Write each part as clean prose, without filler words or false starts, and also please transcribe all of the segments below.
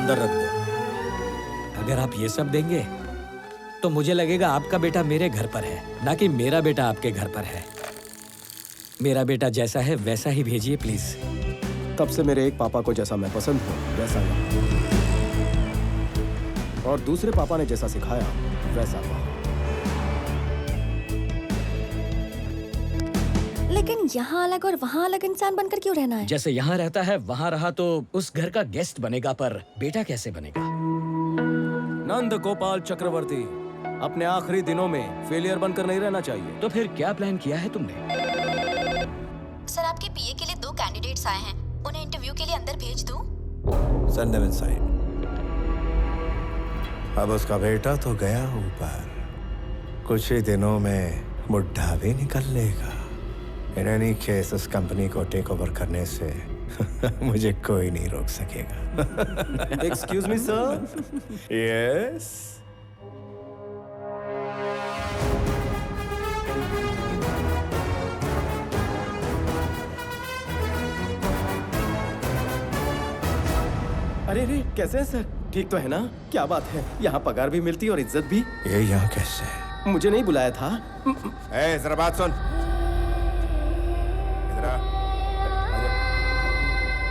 अंदर रख दो। अगर आप ये सब देंगे तो मुझे लगेगा आपका बेटा मेरे घर पर है, ना कि मेरा बेटा आपके घर पर है। मेरा बेटा जैसा है वैसा ही भेजिए प्लीज। तब से मेरे एक पापा को जैसा मैं पसंद हूँ वैसा नहीं, और दूसरे पापा ने जैसा सिखाया वैसा कहा। लेकिन यहाँ अलग और वहाँ अलग इंसान बनकर क्यों रहना है? जैसे यहाँ रहता है वहाँ रहा तो उस घर का गेस्ट बनेगा, पर बेटा कैसे बनेगा? नंद गोपाल चक्रवर्ती, अपने आखिरी दिनों में फेलियर बनकर नहीं रहना चाहिए। तो फिर क्या प्लान किया है तुमने? सर, आपके पीए के लिए 2 कैंडिडेट्स आए हैं, उन्हें इंटरव्यू के लिए अंदर भेज दूं? Send them inside. अब उसका बेटा तो गया ऊपर, कुछ ही दिनों में बुढ़ा भी निकल लेगा। इन एनी केस उस कंपनी को टेक ओवर करने से मुझे कोई नहीं रोक सकेगा। Excuse me sir. यस। अरे रे, कैसे हैं सर? ठीक तो है ना? क्या बात है, यहाँ पगार भी मिलती और इज्जत भी। ये यहाँ कैसे? मुझे नहीं बुलाया था। ए, जरा बात सुन। इधर आ।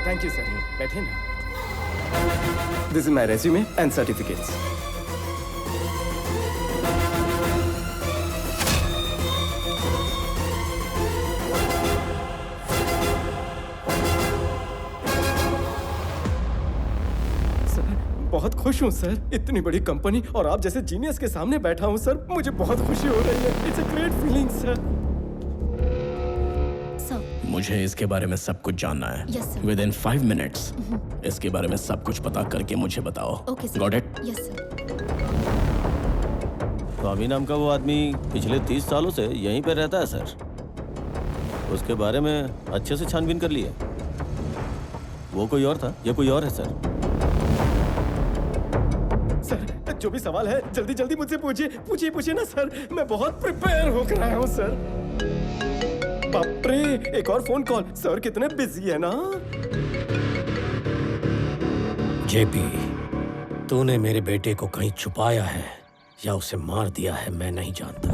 थैंक यू सर, बैठे ना। This is my resume and certificates. बहुत खुश हूँ सर, इतनी बड़ी कंपनी और आप जैसे जीनियस के सामने बैठा हूँ सर, मुझे बहुत खुशी हो रही है। It's a great feeling sir. मुझे इसके बारे में सब कुछ जानना है। Yes, sir. Within 5 minutes इसके बारे में सब कुछ पता करके मुझे बताओ। Okay, sir. Got it? Yes, sir. स्वामी नाम का वो आदमी पिछले 30 सालों से यहीं पे रहता है सर। उसके बारे में अच्छे से छानबीन कर लिए। वो कोई और था, ये कोई और है सर। सर, जो भी सवाल है जल्दी जल्दी मुझसे पूछिए ना सर, मैं बहुत प्रिपेयर होकर आया हूँ सर। बाप रे, एक और फोन कॉल। सर कितने बिजी है ना। जेपी, तूने मेरे बेटे को कहीं छुपाया है या उसे मार दिया है मैं नहीं जानता,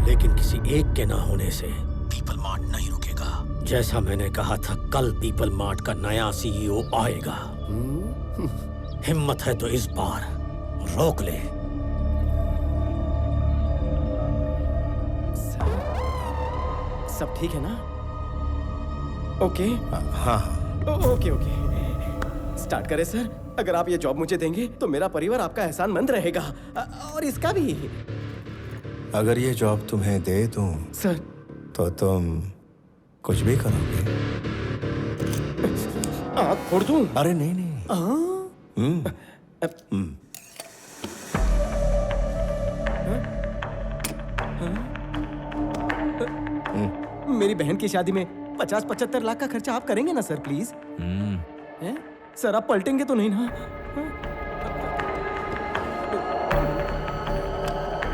लेकिन किसी एक के ना होने से पीपल मार्ट नहीं रुकेगा। जैसा मैंने कहा था, कल पीपल मार्ट का नया सीईओ आएगा। हिम्मत है तो इस बार रोक ले। सब ठीक है ना? ओके। हाँ। ओके। स्टार्ट करें सर। अगर आप ये जॉब मुझे देंगे तो मेरा परिवार आपका एहसानमंद रहेगा, और इसका भी। अगर ये जॉब तुम्हें दे दूं सर, तो तुम कुछ भी करोगे? आँख फोड़ दूं? अरे नहीं। मेरी बहन की शादी में 50-75 लाख का खर्चा आप करेंगे ना सर, प्लीज? सर, आप पलटेंगे तो नहीं ना?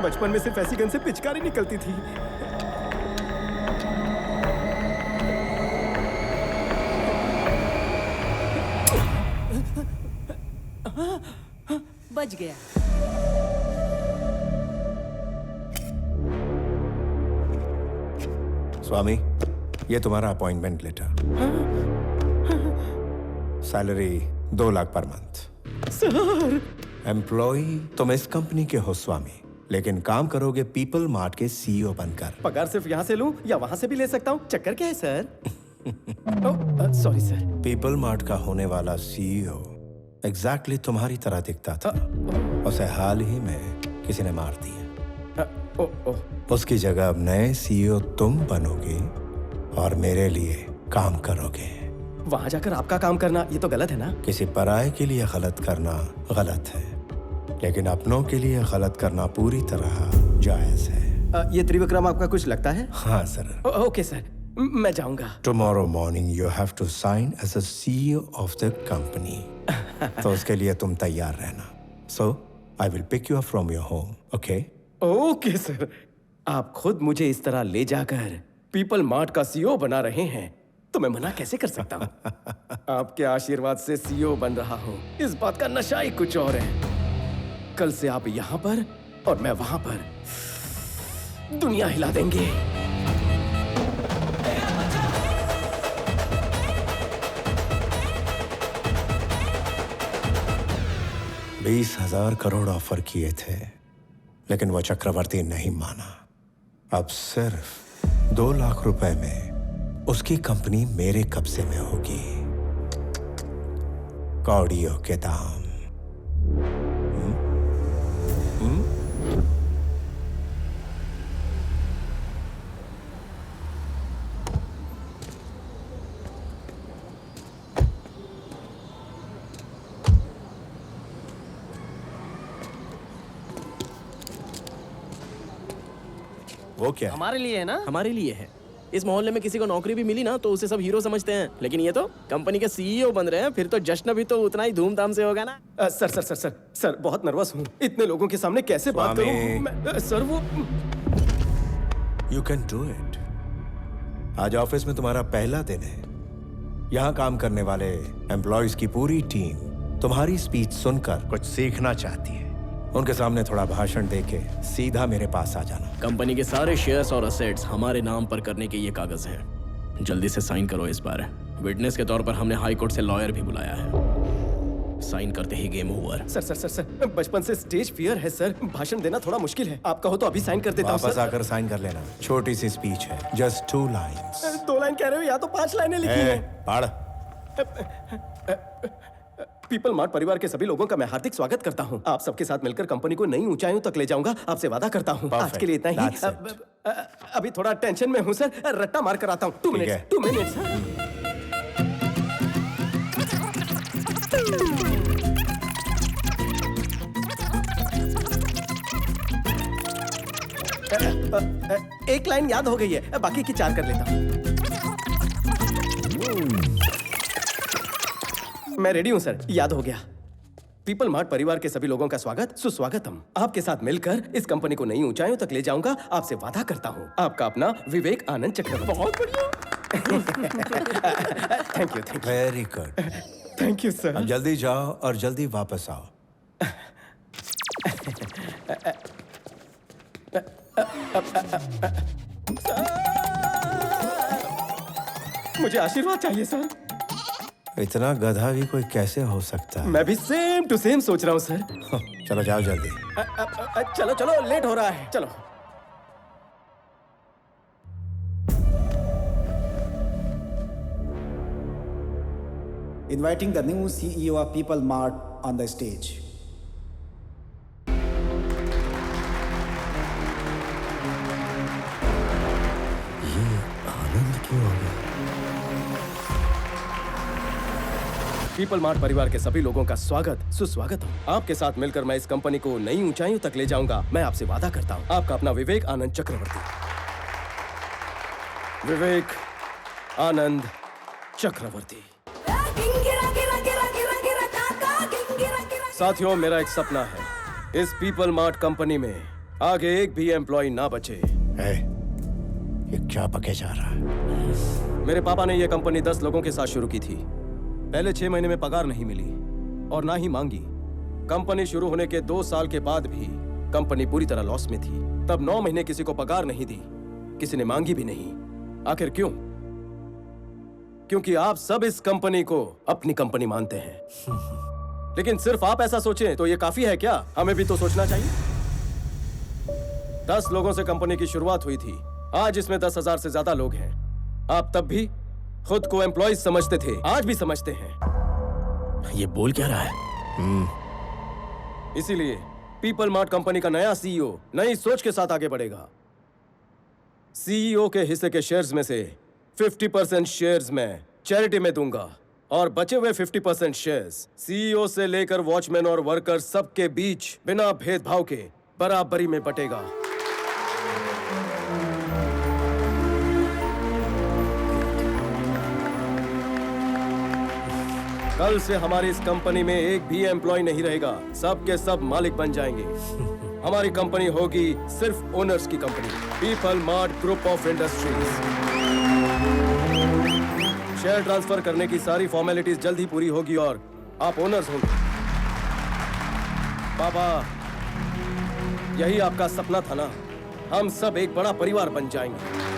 बचपन में सिर्फ ऐसी गन से पिचकारी निकलती थी। बच गया। स्वामी, ये तुम्हारा appointment letter. Salary 2 lakh per month. Sir, employ तुम इस कंपनी के हो स्वामी, लेकिन काम करोगे पीपल मार्ट के सीईओ बनकर। पगार सिर्फ यहाँ से लूं या वहाँ से भी ले सकता हूँ? चक्कर क्या है sir? Sorry sir. People mart का होने वाला सीईओ एग्जैक्टली तुम्हारी तरह दिखता था। उसे हाल ही में किसी ने मार दिया। उसकी जगह अब नए सीईओ तुम बनोगे और मेरे लिए काम करोगे। वहाँ जाकर आपका काम करना ये तो गलत है ना? किसी पराये के लिए गलत करना गलत है, लेकिन अपनों के लिए गलत करना पूरी तरह जायज है। ये त्रिविक्रम आपका कुछ लगता है? हाँ सर। ओके सर, मैं जाऊंगा। Tomorrow morning you have to sign as a CEO of the company. तो उसके लिए तुम तैयार रहना। So I will pick you up from your home. Okay? Okay sir. आप खुद मुझे इस तरह ले जाकर पीपल मार्ट का सीईओ बना रहे हैं तो मैं मना कैसे कर सकता हूँ? आपके आशीर्वाद से सीईओ बन रहा हूँ। इस बात का नशा ही कुछ और है। कल से आप यहाँ पर और मैं वहां पर दुनिया हिला देंगे। 20,000 करोड़ ऑफर किए थे, लेकिन वो चक्रवर्ती नहीं माना। अब सिर्फ 2 लाख रुपए में उसकी कंपनी मेरे कब्जे में होगी। कौड़ियों के दाम। वो क्या है? हमारे लिए है ना? हमारे लिए है। इस मोहल्ले में किसी को नौकरी भी मिली ना तो उसे सब हीरो समझते हैं, लेकिन ये तो कंपनी के सीईओ बन रहे हैं, फिर तो जश्न भी तो उतना ही धूमधाम से होगा ना। Sir sir sir sir sir बहुत नर्वस हूँ। इतने लोगों के सामने कैसे बात करूँ? सर वो You can do it. आज ऑफिस में तुम्हारा पहला दिन है। यहाँ काम करने वाले एम्प्लॉयज की पूरी टीम तुम्हारी स्पीच सुनकर कुछ सीखना चाहती है। उनके सामने थोड़ा भाषण देके सीधा मेरे पास आ जाना। कंपनी के सारे शेयर्स और असेट्स हमारे नाम पर करने के ये कागज हैं। जल्दी से साइन करो इस बार। विटनेस के तौर पर हमने हाई कोर्ट से लॉयर भी बुलाया है। साइन करते ही game over. Sir sir sir sir बचपन से स्टेज फियर है सर। भाषण देना थोड़ा मुश्किल है। आप कहो तो अभी साइन कर देता हूँ। वापस आकर साइन कर लेना। छोटी सी स्पीच है, जस्ट 2 लाइन्स। 2 लाइन कह रहे हो या तो 5 लाइनें लिखी हैं। पढ़। पीपल मार्ट परिवार के सभी लोगों का मैं हार्दिक स्वागत करता हूँ। आप सबके साथ मिलकर कंपनी को नई ऊंचाइयों तक ले जाऊंगा, आपसे वादा करता हूँ। आज के लिए इतना ही। अभी थोड़ा टेंशन में हूँ सर, रट्टा मार कर आता हूँ। 2 मिनट्स 2 मिनट्स। एक लाइन याद हो गई है, बाकी की 4 कर लेता हूँ। मैं रेडी हूं सर, याद हो गया। पीपल मार्ट परिवार के सभी लोगों का स्वागत सुस्वागतम। आपके साथ मिलकर इस कंपनी को नई ऊंचाइयों तक ले जाऊंगा, आपसे वादा करता हूं। आपका अपना विवेक आनंद चक्रवर्ती। बहुत बढ़िया। Thank you thank you. Very good. Thank you sir. अब जल्दी जाओ और जल्दी वापस आओ। मुझे आशीर्वाद चाहिए सर। इतना गधा भी कोई कैसे हो सकता है? मैं भी सेम टू सेम सोच रहा हूँ सर। चलो जाओ जल्दी। चलो चलो, लेट हो रहा है, चलो। Inviting the new CEO of People Mart on the stage. ये आनंद क्यों हो गया? पीपल मार्ट परिवार के सभी लोगों का स्वागत सुस्वागत हूँ। आपके साथ मिलकर मैं इस कंपनी को नई ऊंचाइयों तक ले जाऊंगा, मैं आपसे वादा करता हूँ। आपका अपना विवेक आनंद चक्रवर्ती। विवेक आनंद चक्रवर्ती। साथियों, मेरा एक सपना है, इस पीपल मार्ट कंपनी में आगे एक भी एम्प्लॉय ना बचे। ये क्या पके जा रहा है? मेरे पापा ने यह कंपनी 10 लोगों के साथ शुरू की थी। पहले 6 महीने में पगार नहीं मिली और ना ही मांगी। कंपनी शुरू होने के 2 साल के बाद भी कंपनी पूरी तरह लॉस में थी। तब 9 महीने किसी को पगार नहीं दी, किसी ने मांगी भी नहीं। आखिर क्यों? क्योंकि आप सब इस कंपनी को अपनी कंपनी मानते हैं। लेकिन सिर्फ आप ऐसा सोचें तो ये काफी है क्या? हमें भी तो सोचना चाहिए। 10 लोगों से कंपनी की शुरुआत हुई थी, आज इसमें 10,000 से ज्यादा लोग हैं। आप तब भी खुद को एम्प्लॉइज समझते थे, आज भी समझते हैं। ये बोल क्या रहा है? इसीलिए पीपल मार्ट कंपनी का नया सीईओ नई सोच के साथ आगे बढ़ेगा। सीईओ के हिस्से के शेयर्स में से 50% शेयर्स मैं चैरिटी में दूंगा और बचे हुए 50% शेयर्स सीईओ से लेकर वॉचमैन और वर्कर सबके बीच बिना भेदभाव के बराबरी में बटेगा। कल से हमारी इस कंपनी में एक भी एम्प्लॉय नहीं रहेगा, सब के सब मालिक बन जाएंगे। हमारी कंपनी होगी सिर्फ ओनर्स की company, people mart group of industries. Share transfer करने की सारी फॉर्मेलिटीज जल्द ही पूरी होगी और आप ओनर्स होंगे। पापा, यही आपका सपना था ना? हम सब एक बड़ा परिवार बन जाएंगे।